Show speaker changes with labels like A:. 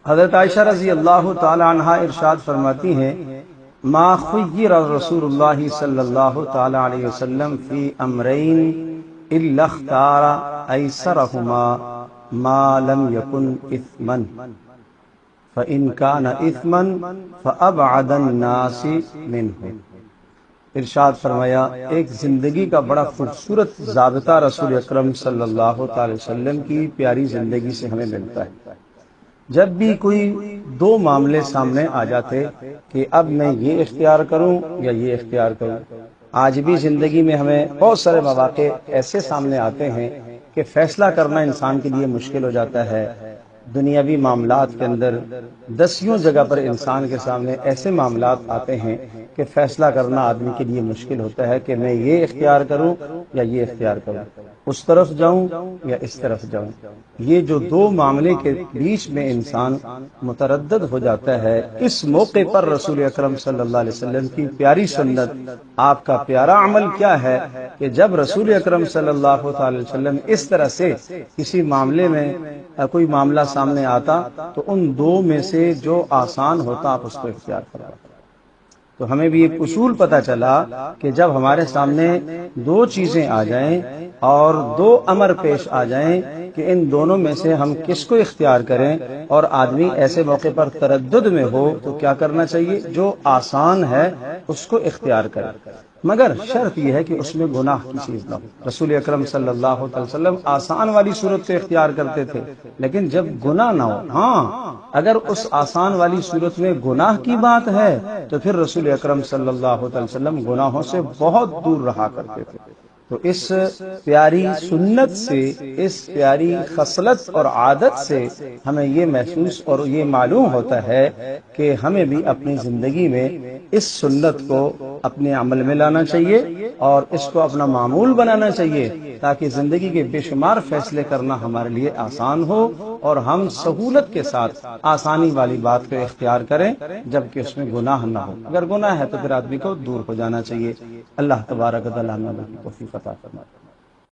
A: حضرت عائشہ رضی اللہ تعالی عنہا ارشاد فرماتی ہیں ما خیر رسول اللہ صلی اللہ تعالی علیہ وسلم فی امرین الا اختار ایسرہما ما لم یکن اثما فإن كان اثما فأبعد الناس منه۔ ارشاد فرمایا ایک زندگی کا بڑا خوبصورت ضابطہ رسول اکرم صلی اللہ تعالی وسلم کی پیاری زندگی سے ہمیں ملتا ہے۔ جب بھی کوئی دو معاملے سامنے آ جاتے کہ اب میں یہ اختیار کروں یا یہ اختیار کروں، آج بھی زندگی میں ہمیں بہت سارے مواقع ایسے سامنے آتے ہیں کہ فیصلہ کرنا انسان کے لیے مشکل ہو جاتا ہے۔ دنیاوی معاملات کے اندر دسیوں جگہ پر انسان کے سامنے ایسے معاملات آتے ہیں کہ فیصلہ کرنا آدمی کے لیے مشکل ہوتا ہے کہ میں یہ اختیار کروں یا یہ اختیار کروں، اس طرف جاؤں یا اس طرف جاؤں۔ یہ جو دو معاملے کے بیچ میں انسان متردد ہو جاتا ہے، اس موقع پر رسول اکرم صلی اللہ علیہ وسلم کی پیاری سنت، آپ کا پیارا عمل کیا ہے کہ جب رسول اکرم صلی اللہ علیہ وسلم اس طرح سے کسی معاملے میں کوئی معاملہ سامنے آتا تو ان دو میں سے جو آسان ہوتا آپ اس کو اختیار کرو۔ تو ہمیں بھی ایک اصول پتہ چلا کہ جب ہمارے سامنے دو چیزیں آ جائیں اور دو امر پیش آ جائیں کہ ان دونوں میں سے ہم کس کو اختیار کریں، اور آدمی ایسے موقع پر تردد میں ہو تو کیا کرنا چاہیے؟ جو آسان ہے اس کو اختیار کرے، مگر شرط یہ ہے کہ اس میں گناہ کی چیز نہ ہو۔ رسول اکرم صلی اللہ علیہ وسلم آسان والی صورت سے اختیار کرتے تھے، لیکن جب گناہ نہ ہو۔ ہاں، اگر اس آسان والی صورت میں گناہ کی بات ہے تو پھر رسول اکرم صلی اللہ علیہ وسلم گناہوں سے بہت دور رہا کرتے تھے۔ تو اس پیاری سنت سے، اس پیاری خصلت اور عادت سے ہمیں یہ محسوس اور یہ معلوم ہوتا ہے کہ ہمیں بھی اپنی زندگی میں اس سنت کو اپنے عمل میں لانا چاہیے اور اس کو اپنا معمول بنانا چاہیے، تاکہ زندگی کے بے شمار فیصلے کرنا ہمارے لیے آسان ہو اور ہم سہولت کے ساتھ آسانی والی بات کو اختیار کریں جبکہ اس میں گناہ نہ ہو۔ اگر گناہ ہے تو پھر آدمی کو دور ہو جانا چاہیے۔ اللہ تبارک و تعالی ہمیں توفیق عطا فرمائے۔